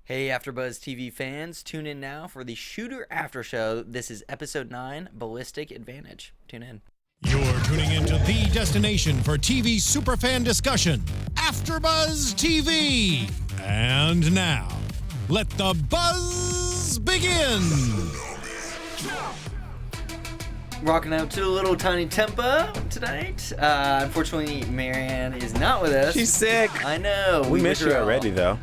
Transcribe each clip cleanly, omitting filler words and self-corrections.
Hey AFTERBUZZ TV fans, tune in now for the Shooter After Show. This is episode 9, Ballistic Advantage. Tune in. You're tuning into the destination for TV superfan discussion, AFTERBUZZ TV. And now, let the buzz begin. Rocking out to a little tiny tempo tonight. Unfortunately, Marianne is not with us. She's sick. I know. We miss you already, though.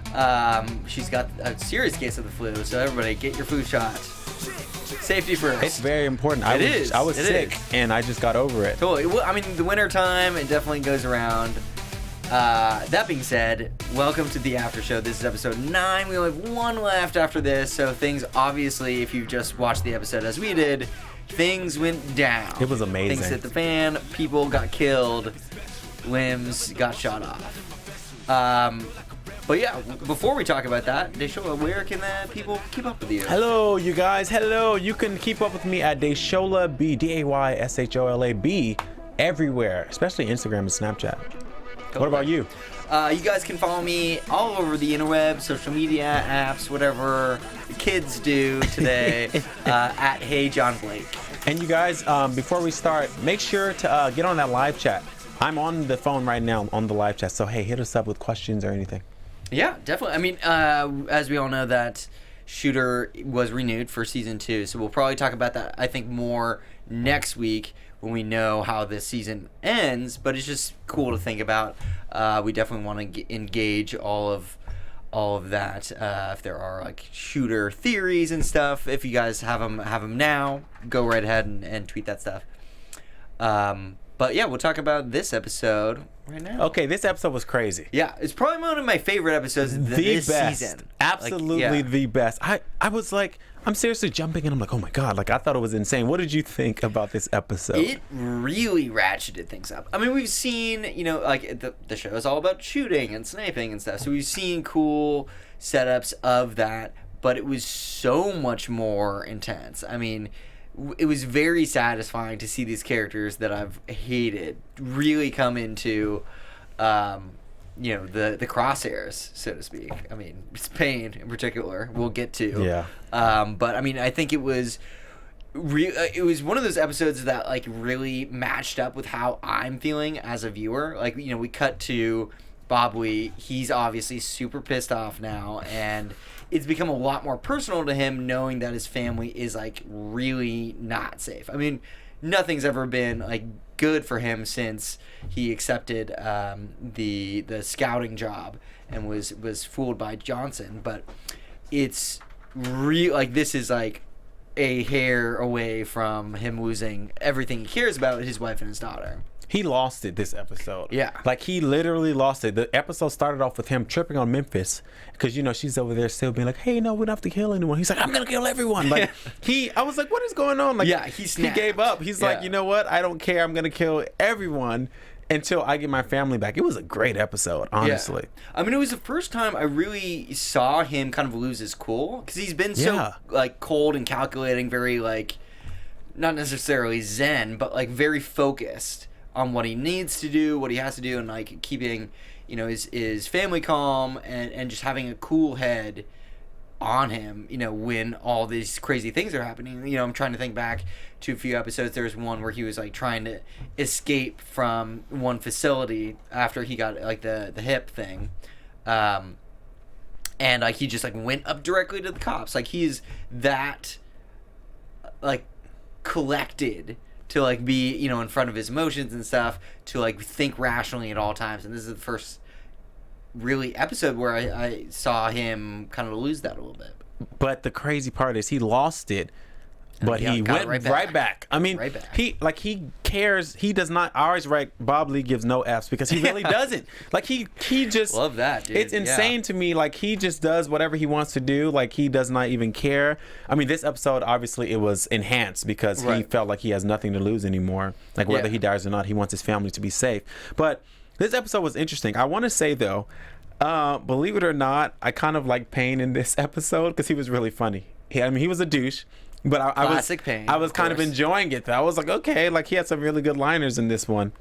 She's got a serious case of the flu, so everybody get your flu shot. Safety first. It's very important. I was sick, and I just got over it. Totally. Well, I mean, the winter time, it definitely goes around. That being said, welcome to the After Show. This is episode 9. We only have one left after this, so things, obviously, if you just watched the episode as we did, things went down. It was amazing. Things hit the fan. People got killed. Limbs got shot off. But yeah, before we talk about that, Desola, where can people keep up with you? Hello, you guys. Hello. You can keep up with me at Desola B, DAYSHOLAB, everywhere, especially Instagram and Snapchat. Totally. What about you? You guys can follow me all over the interweb, social media, apps, whatever the kids do today, at Hey John Blake. And you guys, before we start, make sure to get on that live chat. I'm on the phone right now on the live chat, so hey, hit us up with questions or anything. Yeah, definitely. I mean, as we all know, that Shooter was renewed for season 2, so we'll probably talk about that, I think, more next week when we know how this season ends, but it's just cool to think about. We definitely want to engage all of that. If there are like Shooter theories and stuff, if you guys have them now, go right ahead and tweet that stuff. But yeah, we'll talk about this episode right now. Okay, this episode was crazy. Yeah, it's probably one of my favorite episodes this best. season. Absolutely the best. I was like, I'm seriously jumping and I'm like, oh my God, like I thought it was insane. What did you think about this episode? It really ratcheted things up. I mean, we've seen, like the show is all about shooting and sniping and stuff. So we've seen cool setups of that, but it was so much more intense. I mean, it was very satisfying to see these characters that I've hated really come into, the crosshairs, so to speak. I mean, it's Payne in particular. We'll get to. Yeah. But I mean, I think it was it was one of those episodes that like really matched up with how I'm feeling as a viewer. Like, we cut to Bob Lee. He's obviously super pissed off now, and it's become a lot more personal to him knowing that his family is like really not safe. I mean, nothing's ever been like good for him since he accepted the scouting job and was fooled by Johnson. But it's real. Like, this is like a hair away from him losing everything he cares about, his wife and his daughter. He lost it this episode. Yeah. Like, he literally lost it. The episode started off with him tripping on Memphis because, she's over there still being like, hey, no, we don't have to kill anyone. He's like, I'm going to kill everyone. Like, I was like, what is going on? Like, yeah, he gave up. He's like, you know what? I don't care. I'm going to kill everyone until I get my family back. It was a great episode, honestly. Yeah. I mean, it was the first time I really saw him kind of lose his cool because he's been so, like, cold and calculating, very, like, not necessarily zen, but, like, very focused on what he needs to do, what he has to do, and like keeping, his family calm and just having a cool head on him, when all these crazy things are happening. I'm trying to think back to a few episodes. There was one where he was like trying to escape from one facility after he got like the hip thing. And like he just like went up directly to the cops. Like he's that like collected to like be, in front of his emotions and stuff, to like think rationally at all times. And this is the first really episode where I saw him kind of lose that a little bit. But the crazy part is he lost it, but he went right back. I mean, right back. He cares. He does not. I always write Bob Lee gives no F's because he really doesn't. Like he just love that, dude. It's insane to me. Like he just does whatever he wants to do. Like he does not even care. I mean, this episode obviously it was enhanced because he felt like he has nothing to lose anymore. Like whether he dies or not, he wants his family to be safe. But this episode was interesting. I want to say though, believe it or not, I kind of like Payne in this episode because he was really funny. He was a douche. But I was kind of enjoying it. I was like, okay, like he had some really good liners in this one.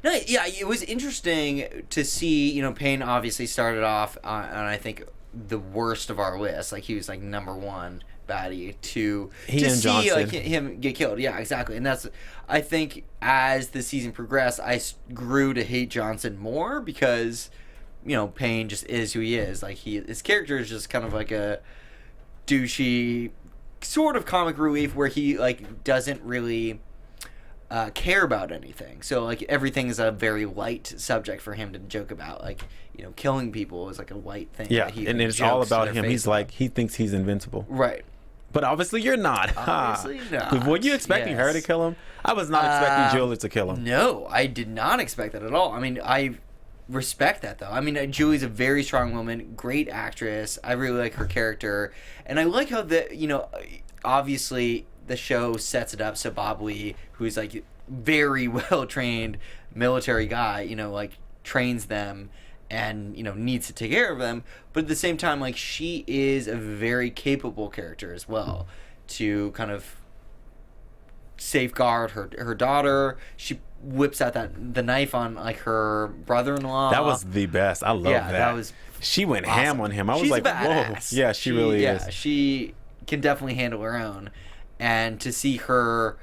No, yeah, it was interesting to see. Payne obviously started off on, I think, the worst of our list. Like, he was like number one baddie to and see Johnson. like him get killed. Yeah, exactly. And that's, I think, as the season progressed, I grew to hate Johnson more because, you know, Payne just is who he is. Like, his character is just kind of like a douchey sort of comic relief where he like doesn't really care about anything. So like everything is a very light subject for him to joke about. Like, you know, killing people is like a light thing. Yeah, that he and it's jokes all to about their him. face He's about. like, he thinks he's invincible. Right. But obviously you're not. Obviously not. Were you expecting her to kill him? I was not expecting Julie to kill him. No, I did not expect that at all. I mean, I respect that though. I mean, Julie's a very strong woman, great actress. I really like her character, and I like how obviously the show sets it up so Bob Lee, who's like very well trained military guy, you know, like trains them and, you know, needs to take care of them, but at the same time, like, she is a very capable character as well to kind of safeguard her daughter. She whips out the knife on like her brother-in-law. That was the best. I love that. That was she went awesome. ham on him. I was She's like, a badass. whoa. Yeah, she really is. Yeah, she can definitely handle her own, and to see her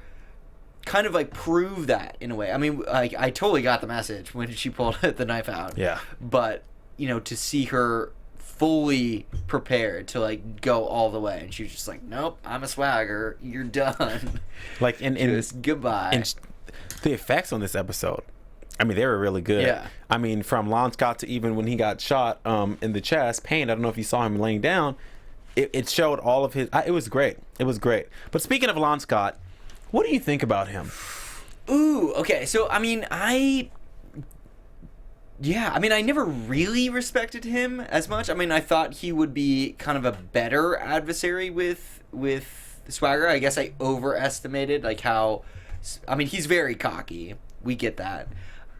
kind of like prove that in a way. I mean, like, I totally got the message when she pulled the knife out. Yeah. But, you know, to see her fully prepared to like go all the way, and she was just like, nope, I'm a swagger, you're done. Like, just goodbye. And the effects on this episode, I mean, they were really good. Yeah. I mean, from Lon Scott to even when he got shot in the chest, Payne, I don't know if you saw him laying down, it showed all of his, it was great. It was great. But speaking of Lon Scott, what do you think about him? Ooh, okay. So, I mean, I never really respected him as much. I mean, I thought he would be kind of a better adversary with Swagger. I guess I overestimated, like, how... I mean, he's very cocky. We get that.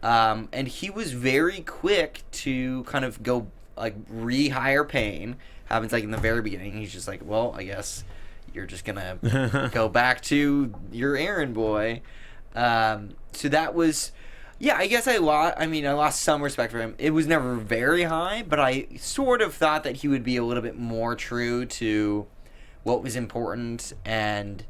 And he was very quick to kind of go, like, rehire Payne. Happens, like, in the very beginning. He's just like, well, I guess you're just gonna go back to your errand boy. So that was... Yeah, I guess I lost some respect for him. It was never very high, but I sort of thought that he would be a little bit more true to what was important and,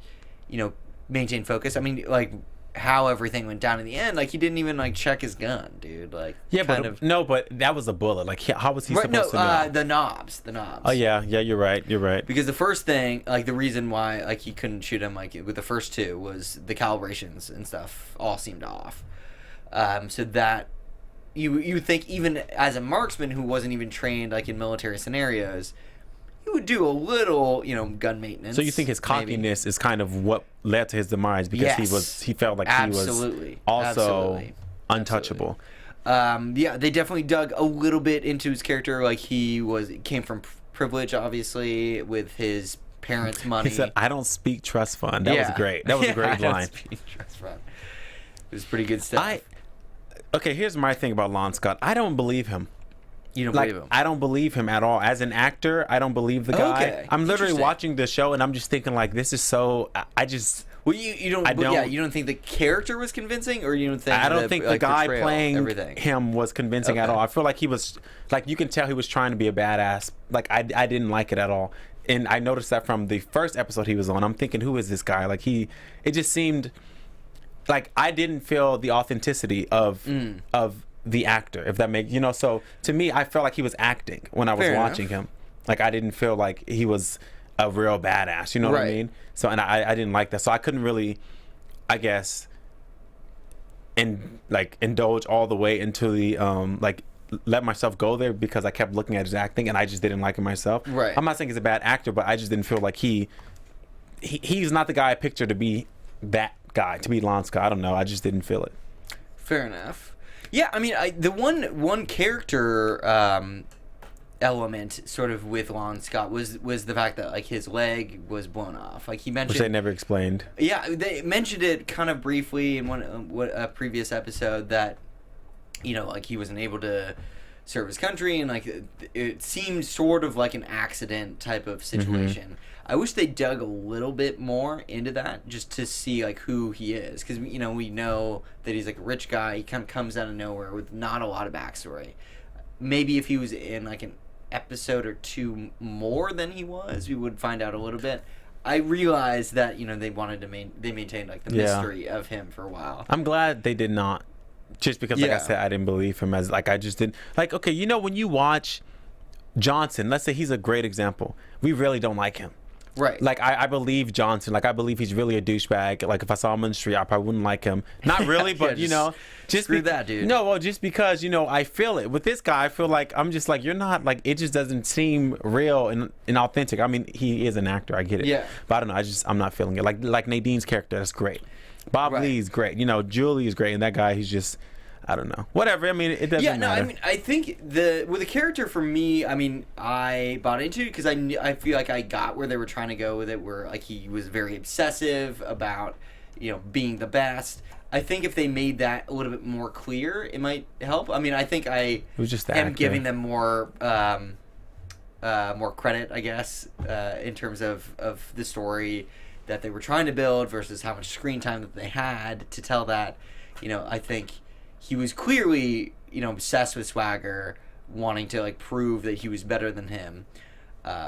you know, maintain focus. I mean, like, how everything went down in the end, like, he didn't even, like, check his gun, dude. Like, yeah, but that was a bullet. Like, how was he supposed to know? The knobs. Oh, yeah, you're right. Because the first thing, like, the reason why, like, he couldn't shoot him, like, with the first two was the calibrations and stuff all seemed off. So that you would think, even as a marksman who wasn't even trained like in military scenarios, he would do a little, you know, gun maintenance. So you think his cockiness is kind of what led to his demise, because he felt like he was also untouchable. Yeah, they definitely dug a little bit into his character. Like, he came from privilege, obviously, with his parents' money. He said, "I don't speak trust fund." That was great. That was a great line. Trust fund. It was pretty good stuff. Okay, here's my thing about Lon Scott. I don't believe him. You don't believe him? I don't believe him at all. As an actor, I don't believe the guy. Okay. I'm literally watching the show and I'm just thinking, like, this is so... Well, you don't think the character was convincing, or you don't think... I don't think the guy playing everything him was convincing at all. I feel like he was... Like, you can tell he was trying to be a badass. Like, I didn't like it at all. And I noticed that from the first episode he was on. I'm thinking, who is this guy? Like, it just seemed... Like, I didn't feel the authenticity of the actor, if that makes... You know, so to me, I felt like he was acting when I was watching him. Like, I didn't feel like he was a real badass. You know what I mean? So, and I didn't like that. So I couldn't really, I guess, indulge all the way into the, let myself go there, because I kept looking at his acting and I just didn't like it myself. Right. I'm not saying he's a bad actor, but I just didn't feel like he's not the guy I pictured to be that guy, to be Lon Scott. I don't know. I just didn't feel it. Fair enough. Yeah, I mean, the one character element sort of with Lon Scott was the fact that, like, his leg was blown off. Like, he mentioned, which they never explained. Yeah, they mentioned it kind of briefly in a previous episode, that, you know, like, he wasn't able to serve his country, and, like, it seemed sort of like an accident type of situation. Mm-hmm. I wish they dug a little bit more into that, just to see, like, who he is. Because, you know, we know that he's, like, a rich guy. He kind of comes out of nowhere with not a lot of backstory. Maybe if he was in, like, an episode or two more than he was, we would find out a little bit. I realized that, you know, they wanted to they maintained like the mystery of him for a while. I'm glad they did not, just because like I said, I didn't believe him as like I just didn't like. Okay, you know, when you watch Johnson, let's say he's a great example. We really don't like him. Right. Like, I believe Johnson. Like, I believe he's really a douchebag. Like, if I saw him on the street, I probably wouldn't like him. Not really, but, you know. Just screw that, dude. No, well, just because, you know, I feel it. With this guy, I feel like, I'm just like, you're not, like, it just doesn't seem real and authentic. I mean, he is an actor. I get it. Yeah. But I don't know. I'm not feeling it. Like Nadine's character, that's great. Bob Lee's great. You know, Julie is great. And that guy, he's just... I don't know. Whatever. I mean, it doesn't matter. I mean, I think with the character for me, I mean, I bought into it because I feel like I got where they were trying to go with it, where like he was very obsessive about, you know, being the best. I think if they made that a little bit more clear, it might help. I mean, I think I am giving them more credit, I guess, in terms of the story that they were trying to build versus how much screen time that they had to tell that. You know, I think he was clearly, you know, obsessed with Swagger, wanting to like prove that he was better than him,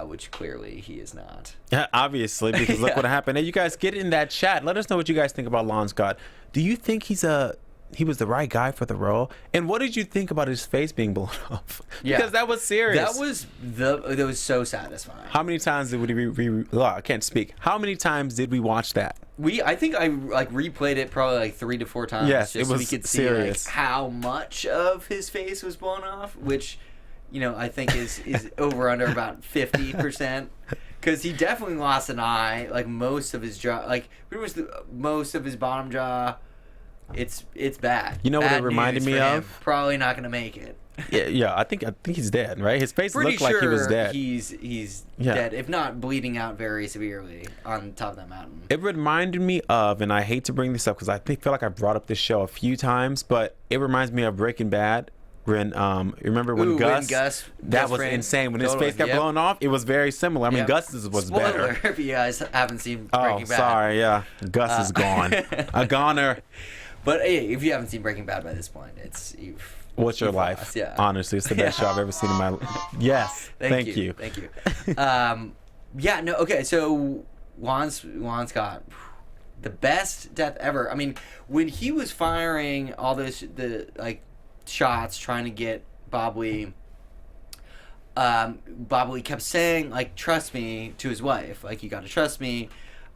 which clearly he is not. Yeah, obviously, because look what happened. Hey, you guys, get in that chat. Let us know what you guys think about Lon Scott. Do you think he was the right guy for the role? And what did you think about his face being blown off? Because that was serious. That was so satisfying. How many times did we I can't speak. How many times did we watch that? I think I like replayed it probably like 3 to 4 times. Yes, just it was so we could serious. see like, how much of his face was blown off, which, you know, I think is over under about 50%. Because he definitely lost an eye, like most of his jaw, like pretty much most of his bottom jaw. It's bad. You know what it reminded me of? Probably not gonna make it. Yeah. I think he's dead, right? His face looked like he was dead. He's dead, if not bleeding out very severely on top of that mountain. It reminded me of, and I hate to bring this up because I feel like I brought up this show a few times, but it reminds me of Breaking Bad. When remember when Gus that was insane when his face got blown off. It was very similar. I mean, Gus's was Spoiler, better. if you guys haven't seen Breaking Bad. Oh, sorry, yeah, Gus is gone, a goner. But hey, if you haven't seen Breaking Bad by this point, What's your life? Yeah. Honestly, it's the best show I've ever seen in my life. Yes, thank you. Thank you. Yeah, no, okay. So Lon Scott, the best death ever. I mean, when he was firing all the shots trying to get Bob Lee kept saying like, trust me, to his wife, like, you gotta trust me,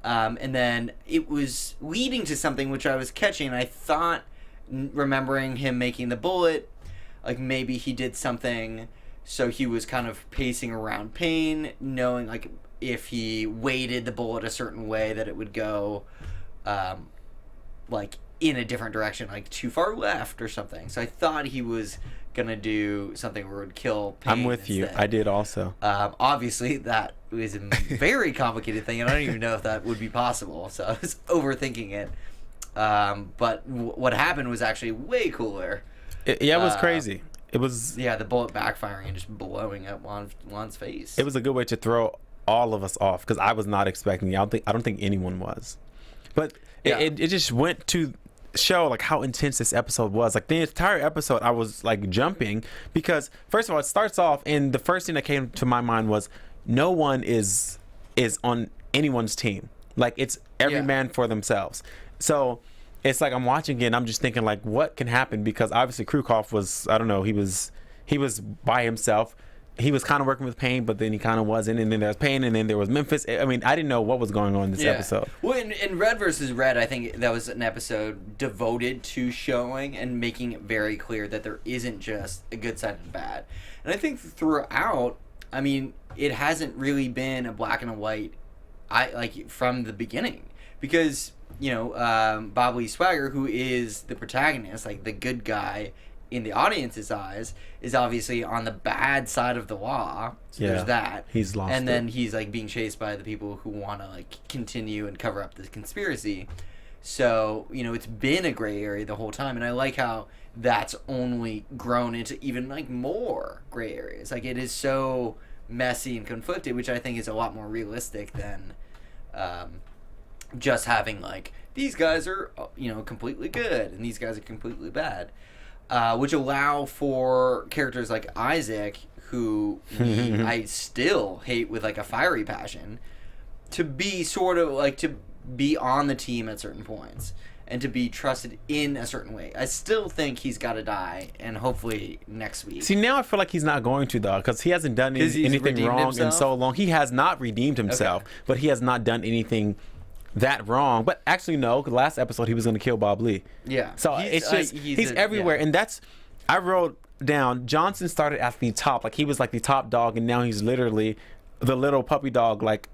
and then it was leading to something which I was catching, and I thought, remembering him making the bullet, like maybe he did something so he was kind of pacing around Payne, knowing like if he weighted the bullet a certain way that it would go like in a different direction, like too far left or something. So I thought he was gonna do something where it would kill Payne. I'm with you. I did also. Obviously, that was a very complicated thing, and I don't even know if that would be possible. So I was overthinking it. But what happened was actually way cooler. It was crazy. It was the bullet backfiring and just blowing up Lon's face. It was a good way to throw all of us off because I was not expecting it. I don't think anyone was. But it just went to show like how intense this episode was. Like the entire episode I was like jumping because first of all it starts off and the first thing that came to my mind was no one is on anyone's team. Like it's every man for themselves. So it's like I'm watching it and I'm just thinking like what can happen because obviously Krukov was, I don't know, he was by himself. He was kind of working with Payne, but then he kind of wasn't. And then there was Payne, and then there was Memphis. I mean, I didn't know what was going on in this episode. Well, in Red versus Red, I think that was an episode devoted to showing and making it very clear that there isn't just a good side and bad. And I think throughout, I mean, it hasn't really been a black and a white, from the beginning. Because, you know, Bob Lee Swagger, who is the protagonist, like the good guy in the audience's eyes, is obviously on the bad side of the law. So there's that. He's lost and then he's like being chased by the people who want to like continue and cover up the conspiracy. So, you know, it's been a gray area the whole time, and I like how that's only grown into even like more gray areas. Like it is so messy and conflicted, which I think is a lot more realistic than just having like these guys are, you know, completely good and these guys are completely bad. Which allow for characters like Isaac, who I still hate with like a fiery passion, to be sort of like to be on the team at certain points and to be trusted in a certain way. I still think he's got to die, and hopefully next week. See, now I feel like he's not going to, though, because he hasn't done anything wrong in so long. He has not redeemed himself, but he has not done anything that wrong. But actually, no, the last episode he was going to kill Bob Lee. Yeah. So it's just, he's everywhere. Yeah. And that's, I wrote down, Johnson started at the top. Like, he was like the top dog, and now he's literally the little puppy dog, like,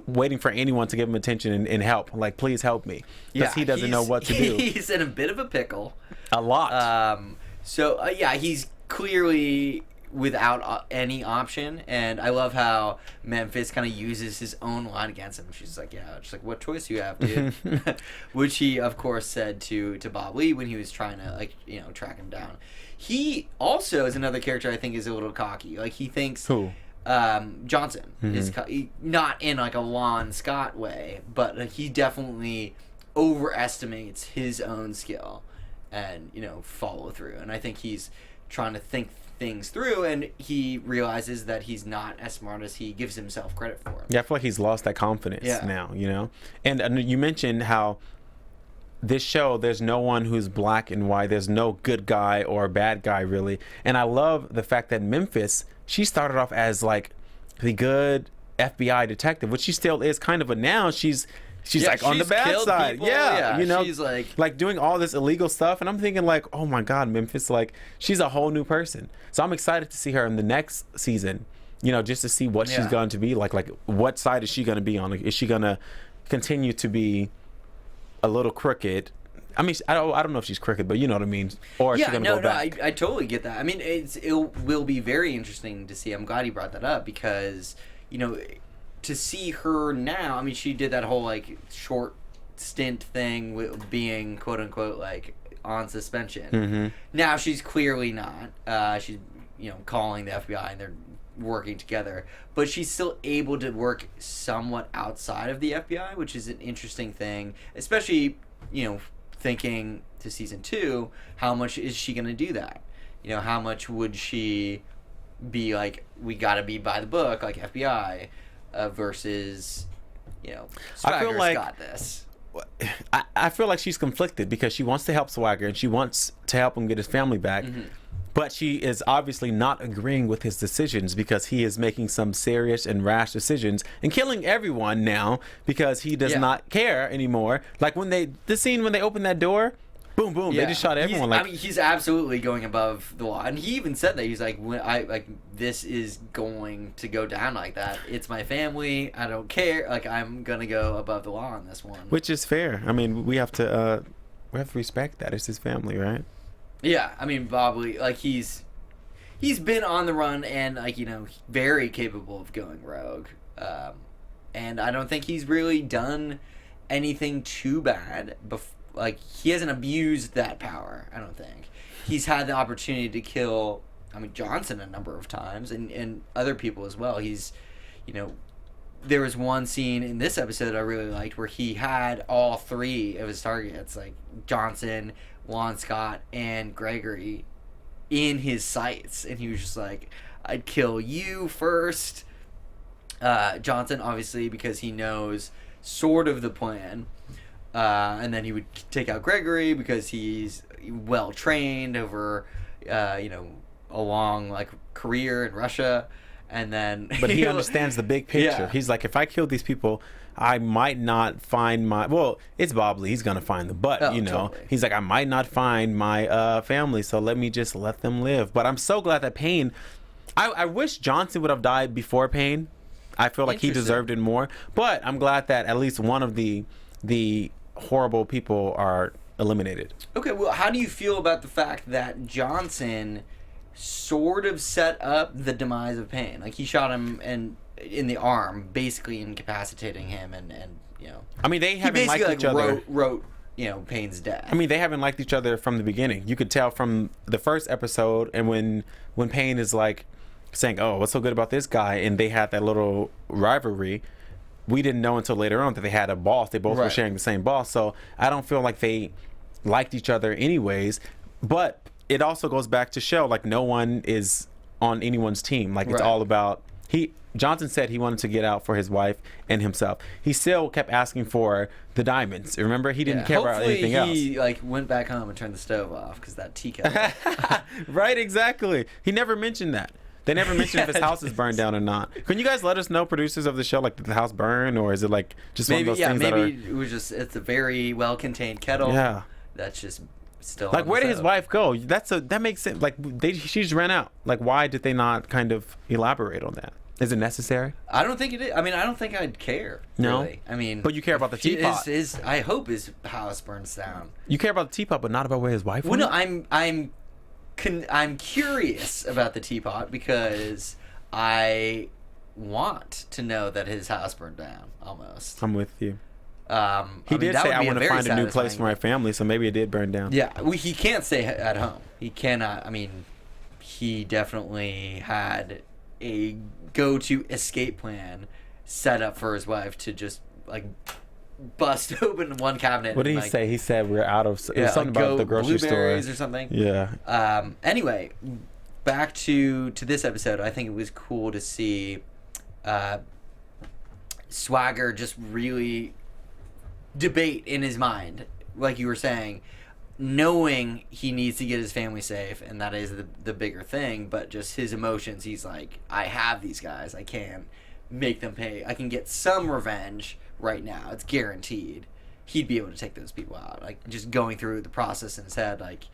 waiting for anyone to give him attention and help. Like, please help me. Because he doesn't know what to do. He's in a bit of a pickle. A lot. He's clearly without any option. And I love how Memphis kind of uses his own line against him. She's like, what choice do you have, dude? Which he, of course, said to Bob Lee when he was trying to, like, you know, track him down. He also is another character I think is a little cocky. Like, he thinks... Who? Johnson is not in like a Lon Scott way, but he definitely overestimates his own skill and, you know, follow through. And I think he's trying to think things through, and he realizes that he's not as smart as he gives himself credit for. Yeah, I feel like he's lost that confidence now, you know? And you mentioned how this show, there's no one who's black and white. There's no good guy or bad guy, really. And I love the fact that Memphis, she started off as like the good FBI detective, which she still is kind of, but now she's like on the bad side. People. Yeah, you know, she's like doing all this illegal stuff. And I'm thinking like, oh my God, Memphis, like, she's a whole new person. So I'm excited to see her in the next season, you know, just to see what she's going to be like what side is she going to be on? Like, is she going to continue to be a little crooked? I mean, I don't know if she's crooked, but you know what I mean. Or is she going to go back? I totally get that. I mean, it will be very interesting to see. I'm glad you brought that up because, you know, to see her now, I mean, she did that whole, like, short stint thing with being, quote unquote, like, on suspension. Mm-hmm. Now she's clearly not. She's, you know, calling the FBI and they're working together, but she's still able to work somewhat outside of the FBI, which is an interesting thing, especially, you know, thinking to season 2, how much is she going to do that? You know, how much would she be like, we got to be by the book, like FBI, versus, you know, Swagger's got this. I feel like she's conflicted because she wants to help Swagger and she wants to help him get his family back. Mm-hmm. But she is obviously not agreeing with his decisions because he is making some serious and rash decisions and killing everyone now because he does not care anymore. Like the scene when they opened that door, boom, boom, they just shot everyone. I mean, he's absolutely going above the law, and he even said that he's like, this is going to go down like that. It's my family. I don't care. Like, I'm gonna go above the law on this one. Which is fair. I mean, we have to respect that. It's his family, right? Yeah, I mean, Bob Lee, like, he's been on the run and, like, you know, very capable of going rogue. And I don't think he's really done anything too bad. Like, he hasn't abused that power, I don't think. He's had the opportunity to kill, I mean, Johnson a number of times and other people as well. He's, you know, there was one scene in this episode I really liked where he had all 3 of his targets, like Johnson, Lon Scott, and Gregory, in his sights, and he was just like, I'd kill you first. Johnson, obviously, because he knows sort of the plan, and then he would take out Gregory because he's well trained over, you know, a long, like, career in Russia, and then but he understands the big picture. Yeah. He's like, if I kill these people, I might not find it's Bob Lee, he's gonna find them, but you know, totally. He's like, I might not find my family, so let me just let them live. But I'm so glad that Payne, I wish Johnson would have died before Payne. I feel like he deserved it more, but I'm glad that at least one of the horrible people are eliminated. Okay, well, how do you feel about the fact that Johnson sort of set up the demise of Payne? Like, he shot him in the arm, basically incapacitating him, and you know, I mean, they haven't liked each other. Wrote you know, Payne's death. I mean, they haven't liked each other from the beginning. You could tell from the first episode, and when Payne is like saying, "Oh, what's so good about this guy?" and they had that little rivalry. We didn't know until later on that they had a boss. They both were sharing the same boss. So I don't feel like they liked each other anyways. But it also goes back to show, like, no one is on anyone's team. Like, it's all about Johnson said he wanted to get out for his wife and himself. He still kept asking for the diamonds. Remember, he didn't care about anything else. Hopefully he like went back home and turned the stove off because that tea kettle. Right, exactly. He never mentioned that. They never mentioned if his house is burned down or not. Can you guys let us know, producers of the show, like, did the house burn, or is it like just one of those things that are... Maybe it was just, it's a very well-contained kettle. Yeah. That's just still like, where did his wife go? That makes sense. Like, she just ran out. Like, why did they not kind of elaborate on that? Is it necessary? I don't think it is. I mean, I don't think I'd care. No? Really. I mean... But you care about the teapot. I hope his house burns down. You care about the teapot, but not about where his wife went? Well, no, I'm curious about the teapot because I want to know that his house burned down, almost. I'm with you. He did say, I want to find a new place for my family, so maybe it did burn down. Yeah, he can't stay at home. He cannot. I mean, he definitely had a go-to escape plan set up for his wife to just, like, bust open one cabinet. What did he say? He said we're out of... It was something about the grocery store. Blueberries or something. Yeah. Anyway, back to this episode. I think it was cool to see Swagger just really debate in his mind, like you were saying, knowing he needs to get his family safe, and that is the bigger thing, but just his emotions. He's like, I have these guys. I can make them pay. I can get some revenge right now. It's guaranteed. He'd be able to take those people out. Like, just going through the process in his head, like,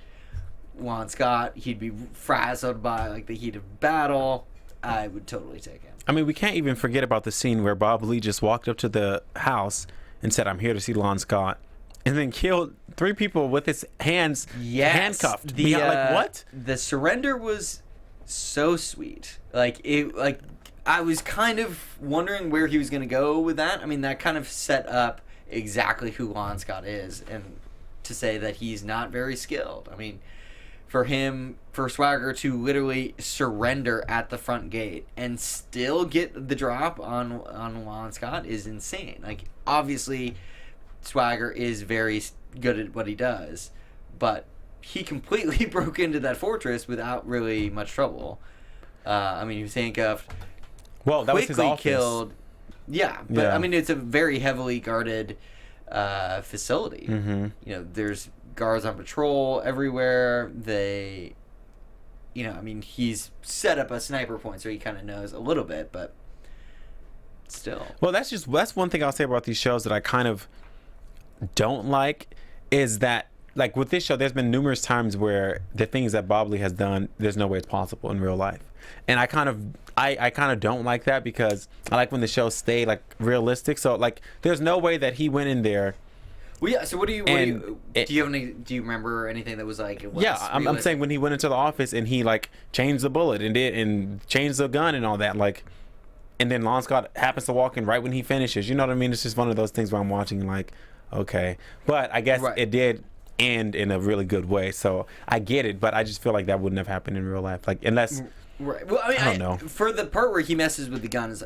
Lon Scott, he'd be frazzled by, like, the heat of battle. I would totally take him. I mean, we can't even forget about the scene where Bob Lee just walked up to the house and said, I'm here to see Lon Scott, and then killed 3 people with his hands handcuffed. Like, what? The surrender was so sweet. Like, I was kind of wondering where he was going to go with that. I mean, that kind of set up exactly who Lon Scott is, and to say that he's not very skilled. I mean, for Swagger to literally surrender at the front gate and still get the drop on Lon Scott is insane. Like, obviously, Swagger is very good at what he does, but he completely broke into that fortress without really much trouble. I mean, he was handcuffed. Well, that was his office. Killed. Yeah, but I mean, it's a very heavily guarded facility. Mm-hmm. You know, there's guards on patrol everywhere. They, I mean, he's set up a sniper point, so he kind of knows a little bit, but still. Well, that's one thing I'll say about these shows that I kind of don't like, is that, like, with this show, there's been numerous times where the things that Bob Lee has done, there's no way it's possible in real life. And I kind of don't like that, because I like when the shows stay, like, realistic. So, like, there's no way that he went in there. Well, yeah. So do you do you remember anything that was like? I'm saying when he went into the office and he, like, changed the bullet and changed the gun and all that, like, and then Lon Scott happens to walk in right when he finishes. You know what I mean? It's just one of those things where I'm watching, like, okay, but I guess it did end in a really good way, so I get it. But I just feel like that wouldn't have happened in real life, like, unless. Right. Well, I mean, I don't know. For the part where he messes with the guns,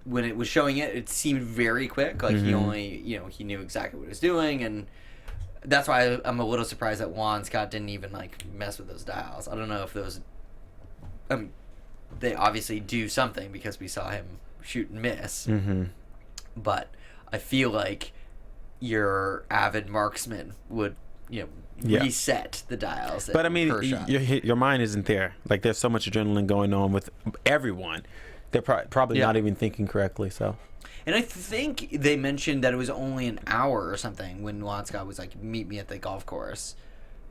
when it was showing it seemed very quick. Like, he only, he knew exactly what he was doing, and that's why I'm a little surprised that Juan Scott didn't even, like, mess with those dials. I don't know if those. They obviously do something because we saw him shoot and miss. Mm-hmm. But I feel like your avid marksman would, reset the dials. But I mean, your mind isn't there. Like, there's so much adrenaline going on with everyone. They're probably not even thinking correctly. So, and I think they mentioned that it was only an hour or something when Lon Scott was like, "Meet me at the golf course."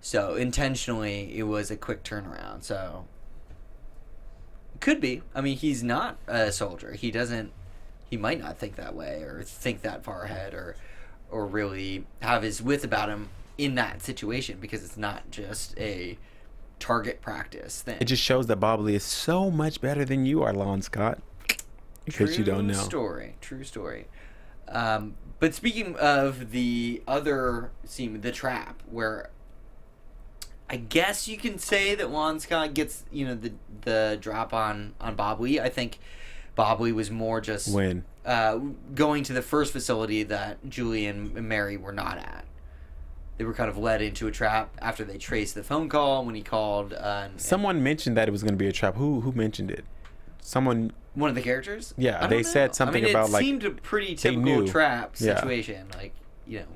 So intentionally, it was a quick turnaround. So could be. I mean, he's not a soldier. He might not think that way, or think that far ahead, or really have his wits about him in that situation, because it's not just a target practice thing. It just shows that Bob Lee is so much better than you are, Lon Scott. Because you don't know. True story. But speaking of the other scene, the trap, where I guess you can say that Lon Scott gets, the drop on Bob Lee. I think Bob Lee was more just going to the first facility that Julie and Mary were not at. they were kind of led into a trap after they traced the phone call when he called. Someone mentioned that it was going to be a trap. Who mentioned it? Someone. One of the characters? Yeah, they said something about like. It seemed a pretty typical trap situation. Yeah. Like, you know.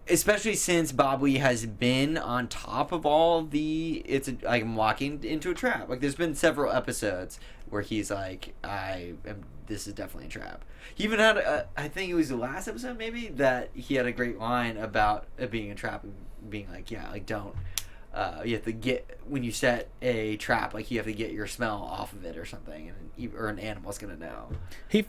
Especially since Bobbly has been on top of all the... I'm walking into a trap. Like, there's been several episodes where he's like, this is definitely a trap. He even had, I think it was the last episode maybe, that he had a great line about it being a trap and being like, yeah, like, don't... you have to get... When you set a trap, like, you have to get your smell off of it or something, or an animal's going to know. He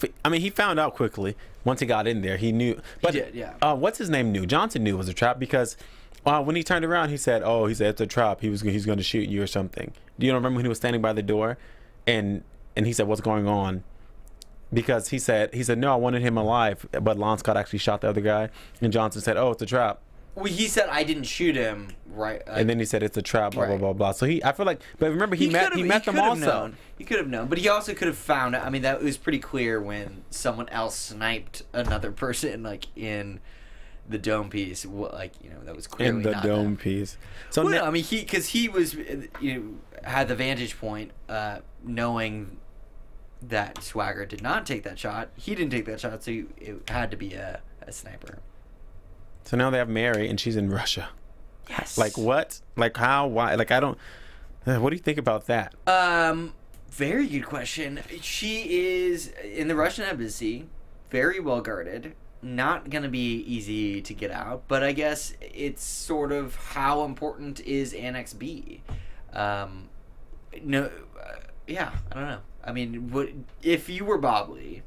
found out quickly. Once he got in there, he knew. But, he did, yeah. What's his name knew? Johnson knew it was a trap because when he turned around, he said, it's a trap. He's going to shoot you or something. Do you remember when he was standing by the door? And he said, what's going on? Because he said, no, I wanted him alive. But Lon Scott actually shot the other guy. And Johnson said, it's a trap. Well, he said, I didn't shoot him, right? And then he said, it's a trap, blah, blah, blah, blah. So I feel like, but remember, he met them also. He could have known, but he also could have found out. I mean, that was pretty clear when someone else sniped another person, like, in the dome piece. Like, you know, that was clearly in the not dome them. Piece. So well, no, I mean, because he was, had the vantage point, knowing that Swagger did not take that shot. He didn't take that shot, so it had to be a sniper. So now they have Mary, and she's in Russia. Yes. Like what? Like how? Why? Like I don't. What do you think about that? Very good question. She is in the Russian embassy, very well guarded. Not gonna be easy to get out, but I guess it's sort of how important is Annex B? Yeah, I don't know. I mean, if you were Bobbly,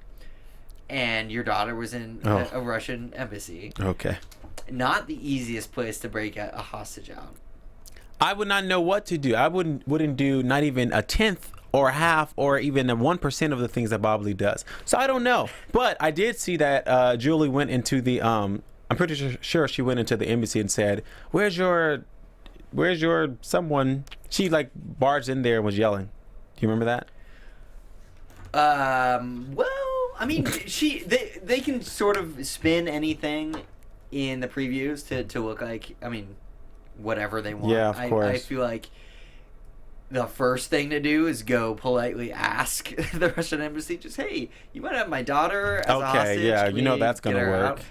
and your daughter was in a Russian embassy, okay. Not the easiest place to break a hostage out. I would not know what to do. I wouldn't do not even a tenth or a half or even a 1% of the things that Bobbly does. So I don't know. But I did see that Julie went into the I'm pretty sure she went into the embassy and said, where's your someone? She like barged in there and was yelling. Do you remember that? Well, I mean, they can sort of spin anything in the previews to look like, I mean, whatever they want. Yeah, of course. I feel like the first thing to do is go politely ask the Russian embassy, just, hey, you might have my daughter as a hostage. Okay, yeah, you know that's going to work.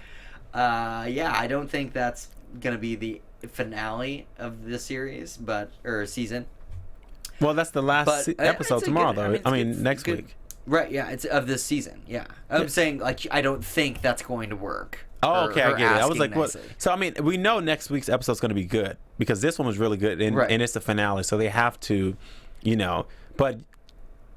Yeah, I don't think that's going to be the finale of the series, or season. Well, that's the last episode tomorrow, though. I mean, next week. Right, yeah, it's of this season, yeah. I'm saying, like, I don't think that's going to work. Oh, okay, I get it. I was like, what? So, I mean, we know next week's episode's going to be good because this one was really good, and it's the finale, so they have to, but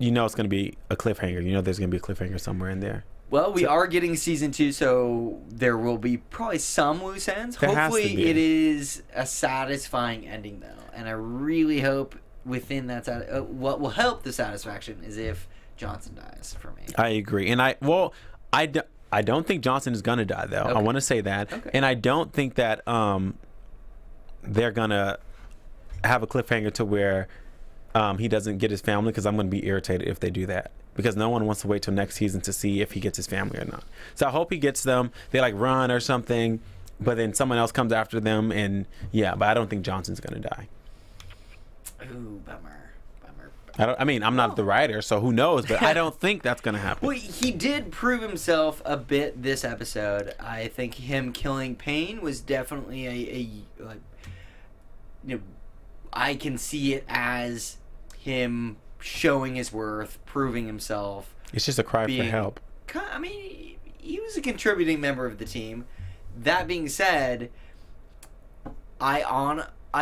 it's going to be a cliffhanger. There's going to be a cliffhanger somewhere in there. Well, we are getting season 2, so there will be probably some loose ends. Hopefully, it is a satisfying ending, though, and I really hope within that, what will help the satisfaction is if Johnson dies for me. I agree, and I don't think Johnson is gonna die though. Okay. I want to say that, and I don't think that they're gonna have a cliffhanger to where he doesn't get his family, because I'm gonna be irritated if they do that, because no one wants to wait till next season to see if he gets his family or not. So I hope he gets them. They like run or something, but then someone else comes after them, and but I don't think Johnson's gonna die. Ooh, bummer. I'm not the writer, so who knows? But I don't think that's going to happen. Well, he did prove himself a bit this episode. I think him killing Payne was definitely I can see it as him showing his worth, proving himself. It's just a cry for help. I mean, he was a contributing member of the team. That being said, I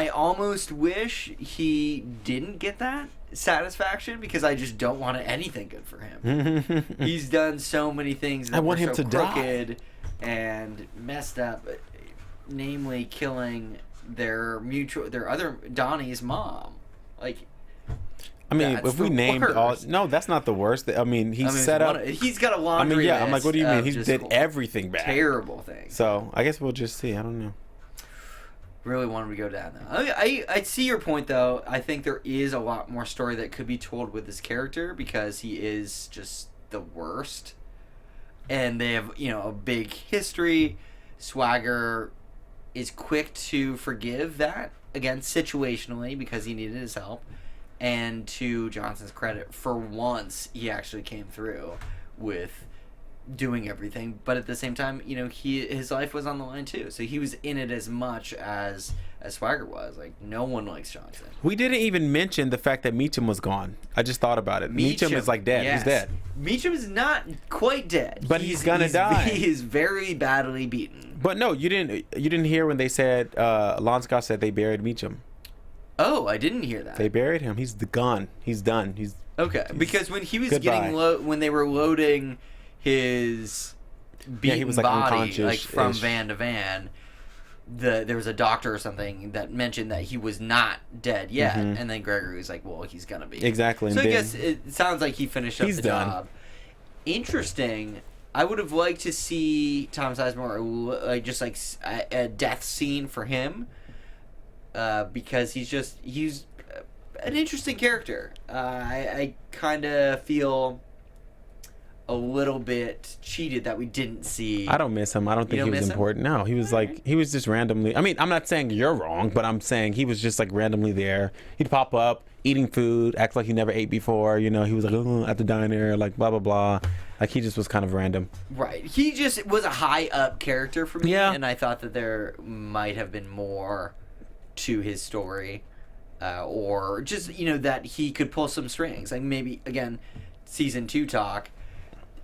almost wish he didn't get that satisfaction, because I just don't want anything good for him. He's done so many things that I want him so to crooked and messed up, namely killing their other Donnie's mom. Like, I mean, if we named all, no, that's not the worst. I mean, he's got a laundry list. I'm like, what do you mean? He did everything bad. Terrible things. So I guess we'll just see. I don't know. Really wanted to go down though. I see your point though. I think there is a lot more story that could be told with this character, because he is just the worst, and they have a big history. Swagger is quick to forgive that, again, situationally, because he needed his help. And to Johnson's credit, for once, he actually came through with doing everything. But at the same time, you know, his life was on the line, too. So he was in it as much as Swagger was. Like, no one likes Johnson. We didn't even mention the fact that Meacham was gone. I just thought about it. Meacham is, like, dead. Yes. He's dead. Meacham is not quite dead. But he's gonna die. He is very badly beaten. But no, you didn't hear when they said, Lon Scott said they buried Meacham. Oh, I didn't hear that. They buried him. He's gone. He's done. Okay, because when he was goodbye. when they were loading his beaten he was, like, body, unconscious-ish. like from van to van, there was a doctor or something that mentioned that he was not dead yet, and then Gregory was like, "Well, he's gonna be." Exactly. So I guess it sounds like he finished up the job. Interesting. I would have liked to see Tom Sizemore just like a death scene for him. Because he's an interesting character. I kind of feel a little bit cheated that we didn't see. I don't miss him. I don't think he was important. No, he was he was just randomly. I mean, I'm not saying you're wrong, but I'm saying he was just like randomly there. He'd pop up, eating food, act like he never ate before. You know, he was like at the diner, like blah blah blah. Like he just was kind of random. Right. He just was a high up character for me, Yeah. and I thought that there might have been more to his story, or just, you know, that he could pull some strings, like maybe again season 2 talk,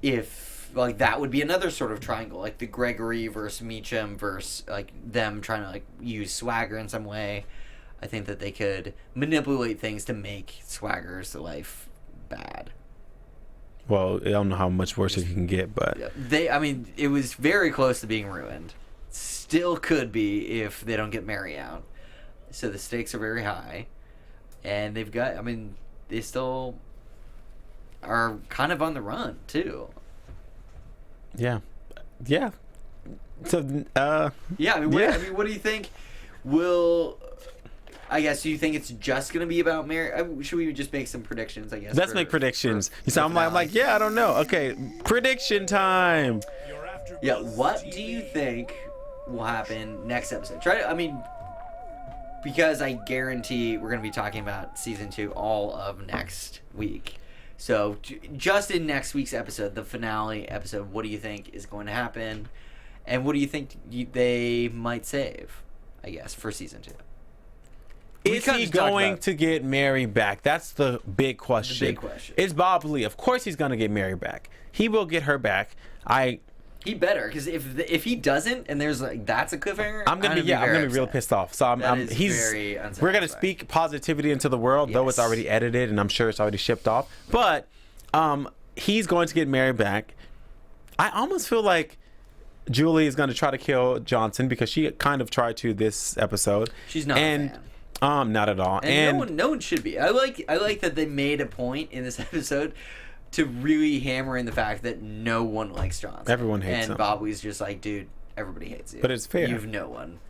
if like that would be another sort of triangle, like the Gregory versus Meacham versus like them trying to like use Swagger in some way. I think that they could manipulate things to make Swagger's life bad. Well, I don't know how much worse it can get, but I mean, it was very close to being ruined. Still could be if they don't get Mary out. So the stakes are very high, and they've got. I mean, they still are kind of on the run too. yeah. So Yeah, I mean, what do you think? I guess, do you think it's just gonna be about Mary? Should we just make some predictions? I guess. Let's make predictions. So I'm like, yeah, I don't know. Okay, prediction time. Yeah, what do you think will happen next episode? Because I guarantee we're going to be talking about season 2 all of next week. So just in next week's episode, the finale episode, what do you think is going to happen? And what do you think they might save, I guess, for season 2? Is he going to get Mary back? That's the big question. The big question. It's Bob Lee. Of course he's going to get Mary back. He will get her back. He better, because if he doesn't, and there's like that's a cliffhanger, I'm gonna be real pissed off. So we're gonna speak positivity into the world, though it's already edited and I'm sure it's already shipped off. But he's going to get Mary back. I almost feel like Julie is going to try to kill Johnson because she kind of tried to this episode. She's not a fan. Not at all. And no one should be. I like that they made a point in this episode to really hammer in the fact that no one likes Johnson. Everyone hates him. And Bobby's just like, dude, everybody hates you. But it's fair. You've no one.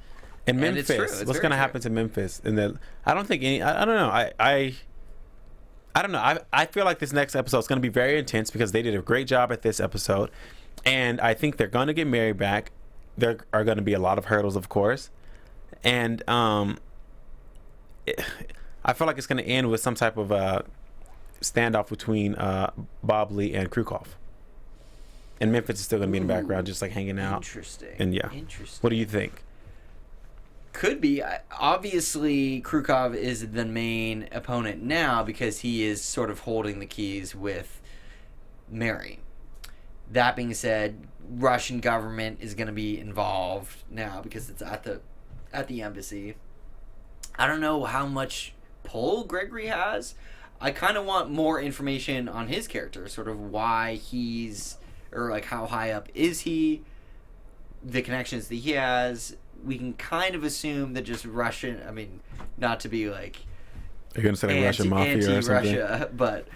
And Memphis, what's going to happen to Memphis? And I don't think I don't know. I don't know. I feel like this next episode is going to be very intense because they did a great job at this episode. And I think they're going to get Mary back. There are going to be a lot of hurdles, of course. And I feel like it's going to end with some type of standoff between Bob Lee and Krukov. And Memphis is still going to be in the background, just like hanging out. Interesting. And Interesting. What do you think? Could be. Obviously, Krukov is the main opponent now because he is sort of holding the keys with Mary. That being said, Russian government is going to be involved now because it's at the embassy. I don't know how much pull Gregory has. I kind of want more information on his character, sort of why or like how high up is he, the connections that he has. We can kind of assume that just Russian, I mean, not to be like You're going to say like Russian mafia or something? Anti-Russia, but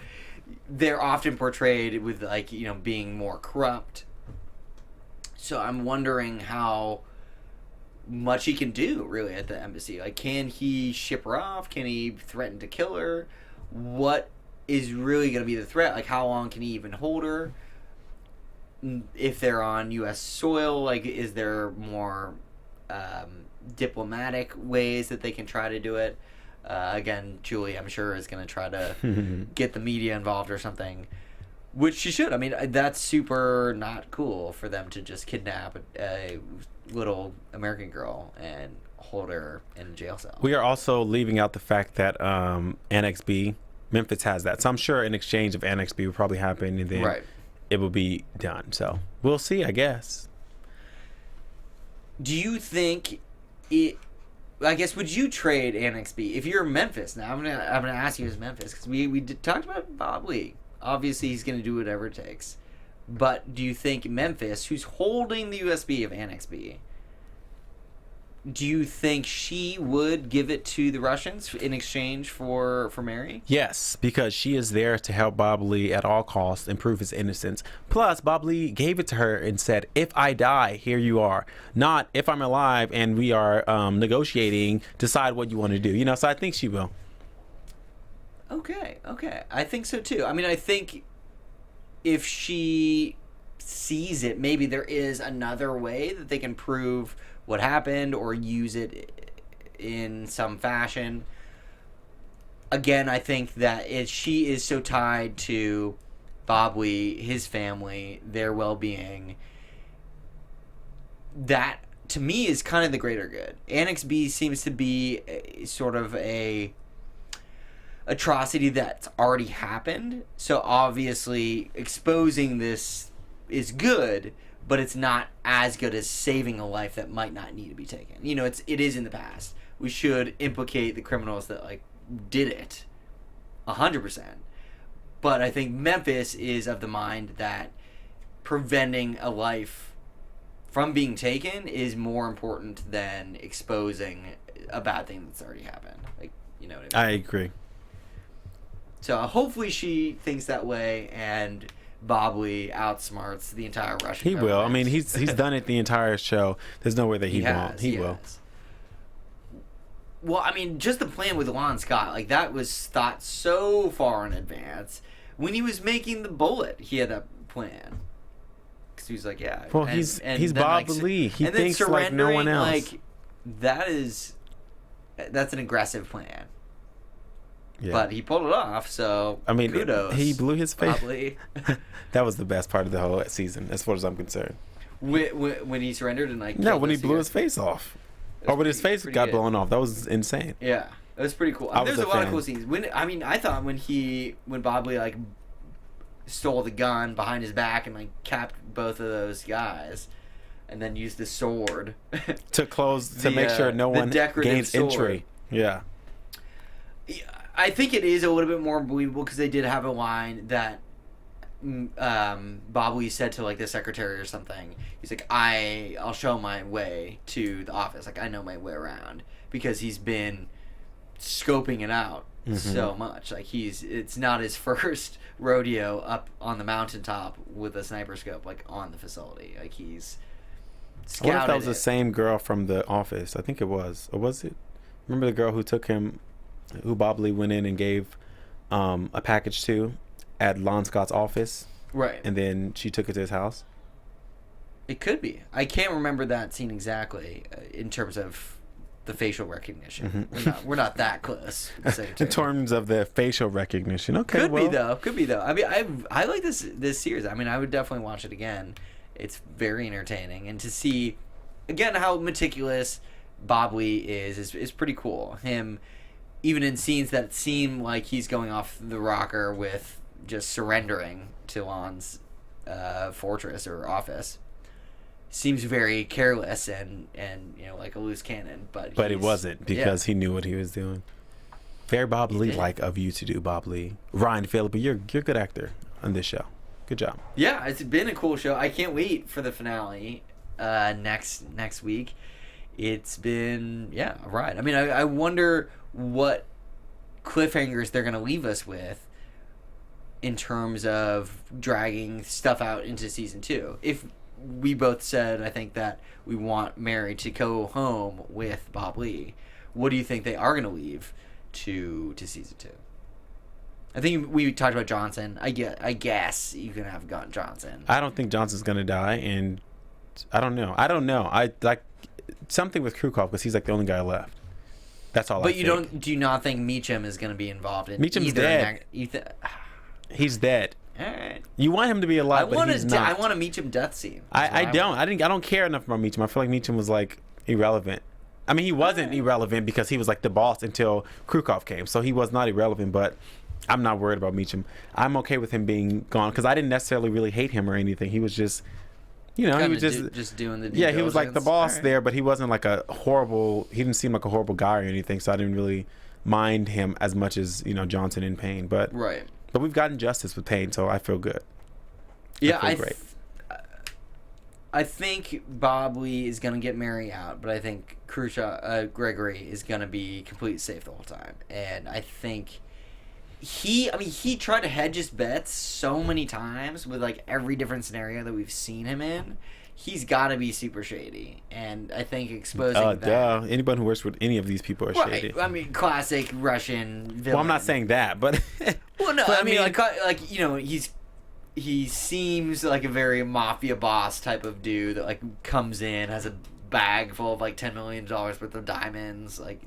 they're often portrayed with like, you know, being more corrupt. So I'm wondering how much he can do really at the embassy. Like, can he ship her off? Can he threaten to kill her? What is really going to be the threat? Like, how long can he even hold her? If they're on U.S. soil, like, is there more diplomatic ways that they can try to do it. Again, Julie, I'm sure, is going to try to get the media involved or something, which she should. I mean, that's super not cool for them to just kidnap a little American girl and hold her in a jail cell. We are also leaving out the fact that Annex B, Memphis has that. So I'm sure an exchange of Annex B will probably happen, and then it will be done. So we'll see, I guess. Do you think it... I guess, would you trade Annex B if you're Memphis? Now, I'm gonna ask you as Memphis, because we talked about Bob Lee. Obviously, he's gonna do whatever it takes. But do you think Memphis, who's holding the USB of Annex B, do you think she would give it to the Russians in exchange for Mary? Yes, because she is there to help Bob Lee at all costs and prove his innocence. Plus, Bob Lee gave it to her and said, if I die, here you are. Not if I'm alive and we are negotiating, decide what you want to do. You know, so I think she will. Okay. I think so too. I mean, I think if she sees it, maybe there is another way that they can prove what happened or use it in some fashion. Again, I think that she is so tied to Bob Lee, his family, their well-being, that to me is kind of the greater good. Annex B seems to be sort of a atrocity that's already happened, so obviously exposing this is good, but it's not as good as saving a life that might not need to be taken. You know, it is in the past. We should implicate the criminals that did it 100%. But I think Memphis is of the mind that preventing a life from being taken is more important than exposing a bad thing that's already happened. You know what I mean? I agree. So hopefully she thinks that way, and Bob Lee outsmarts the entire Russian He government. will. I mean, he's done it the entire show. There's no way that he won't. He will. Has. Well, I mean, just the plan with Lon Scott, that was thought so far in advance. When he was making the bullet, he had that plan. Because he was like, yeah. Well, he's Bob Lee. He thinks like no one else. That's an aggressive plan. Yeah. But he pulled it off, so I mean, kudos. he blew his face. Probably. That was the best part of the whole season, as far as I'm concerned. When he surrendered and no, when he blew his face off, or when his face got blown off, that was insane. Yeah, it was pretty cool. There's a lot of cool scenes. I thought when Bob Lee stole the gun behind his back and capped both of those guys, and then used the sword to make sure no one gains entry. Yeah. I think it is a little bit more believable because they did have a line that Bob Lee said to the secretary or something. He's like, I'll show my way to the office. I know my way around, because he's been scoping it out so much. It's not his first rodeo up on the mountaintop with a sniper scope on the facility. He's scouted. I wonder if that was the same girl from The Office. I think it was. Or was it? Remember the girl who Bob Lee went in and gave a package to at Lon Scott's office? Right. And then she took it to his house? It could be. I can't remember that scene exactly in terms of the facial recognition. We're not that close. In terms of the facial recognition. Okay, Could be though. I mean, I like this series. I mean, I would definitely watch it again. It's very entertaining. And to see, again, how meticulous Bob Lee is pretty cool. Him... even in scenes that seem like he's going off the rocker with just surrendering to Lon's fortress or office, seems very careless and like a loose cannon. But it wasn't, because he knew what he was doing. Very Bob Lee of you to do, Bob Lee. Ryan Phillippe, you're a good actor on this show. Good job. Yeah, it's been a cool show. I can't wait for the finale next week. It's been a ride. I mean, I wonder what cliffhangers they're going to leave us with in terms of dragging stuff out into season 2. If we both said, I think, that we want Mary to go home with Bob Lee, what do you think they are going to leave to season 2? I think we talked about Johnson. I guess you can have gotten Johnson. I don't think Johnson's going to die, and I don't know. something with Krukov because he's like the only guy left. That's all. But do you not think Meacham is going to be involved in? Meacham's dead. He's dead. All right. You want him to be alive, but he's not. I want a Meacham death scene. I don't care enough about Meacham. I feel like Meacham was like irrelevant. I mean, he wasn't irrelevant because he was like the boss until Krukov came, so he was not irrelevant. But I'm not worried about Meacham. I'm okay with him being gone because I didn't necessarily really hate him or anything. He was just. He was just doing the yeah. He was like the boss there, but he wasn't like a horrible. He didn't seem like a horrible guy or anything, so I didn't really mind him as much as Johnson and Payne. But But we've gotten justice with Payne, so I feel good. Yeah, I feel great. I think Bob Lee is gonna get Mary out, but I think Gregory is gonna be completely safe the whole time, and I think. He tried to hedge his bets so many times with like every different scenario that we've seen him in. He's got to be super shady, and I think exposing that. Duh. Anybody who works with any of these people are shady. I mean, classic Russian villain. Well, I'm not saying that, but. Well, no, I mean, he seems like a very mafia boss type of dude that like comes in, has a bag full of like $10 million worth of diamonds. Like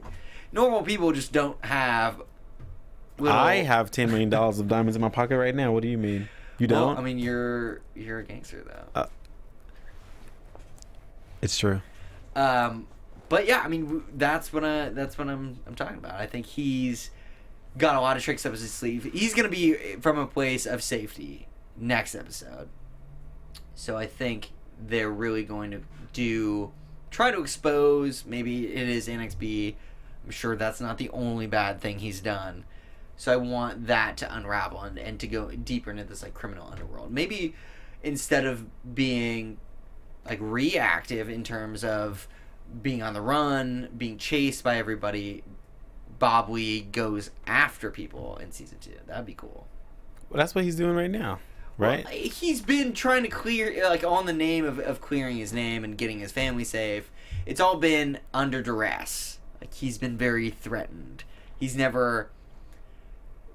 normal people just don't have. I have $10 million of diamonds in my pocket right now. What do you mean? You don't? Well, I mean, you're a gangster though. It's true. But yeah, I mean, that's what I'm talking about. I think he's got a lot of tricks up his sleeve. He's gonna be from a place of safety next episode. So I think they're really going to try to expose. Maybe it is Annex B. I'm sure that's not the only bad thing he's done. So I want that to unravel and to go deeper into this like criminal underworld. Maybe instead of being like reactive in terms of being on the run, being chased by everybody, Bob Lee goes after people in season 2. That'd be cool. Well, that's what he's doing right now, right? Well, he's been trying to clear, like on the name of clearing his name and getting his family safe. It's all been under duress. Like he's been very threatened. He's never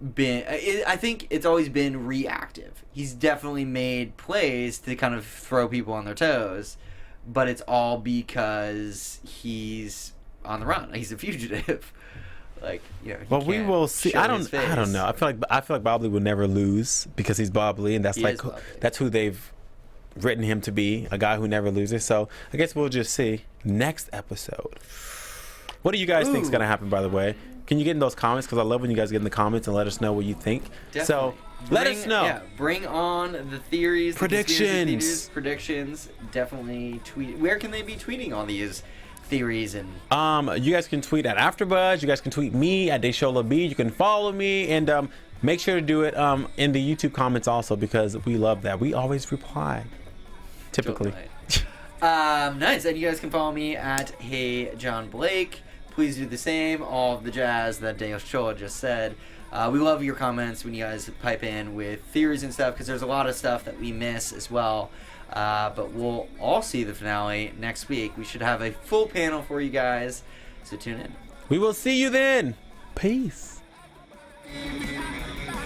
been. I think it's always been reactive. He's definitely made plays to kind of throw people on their toes, but it's all because he's on the run. He's a fugitive. Like well, we will see. I don't know. I feel like Bob Lee will never lose because he's Bob Lee, and that's who they've written him to be, a guy who never loses. So I guess we'll just see next episode. What do you guys think is going to happen, by the way? Can you get in those comments? Because I love when you guys get in the comments and let us know what you think. Definitely. So let us know. Yeah, bring on the theories. Predictions. Definitely tweet. Where can they be tweeting all these theories? And you guys can tweet at AfterBuzz. You guys can tweet me at Desola B. You can follow me and make sure to do it in the YouTube comments also because we love that. We always reply. Typically. Nice. And you guys can follow me at Hey John Blake. Please do the same. All of the jazz that Desola just said. We love your comments when you guys pipe in with theories and stuff because there's a lot of stuff that we miss as well. But we'll all see the finale next week. We should have a full panel for you guys, so tune in. We will see you then. Peace.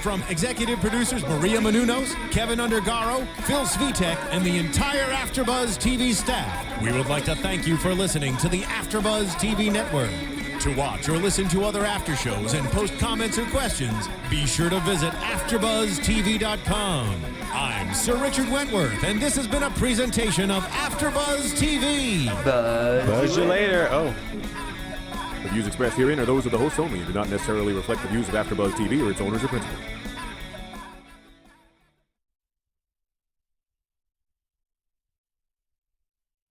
From executive producers Maria Menounos, Kevin Undergaro, Phil Svitek, and the entire AfterBuzz TV staff, we would like to thank you for listening to the AfterBuzz TV network. To watch or listen to other after shows and post comments or questions, be sure to visit AfterBuzzTV.com. I'm Sir Richard Wentworth, and this has been a presentation of AfterBuzz TV. Buzz you later. Oh. The views expressed herein are those of the hosts only and do not necessarily reflect the views of AfterBuzz TV or its owners or principals.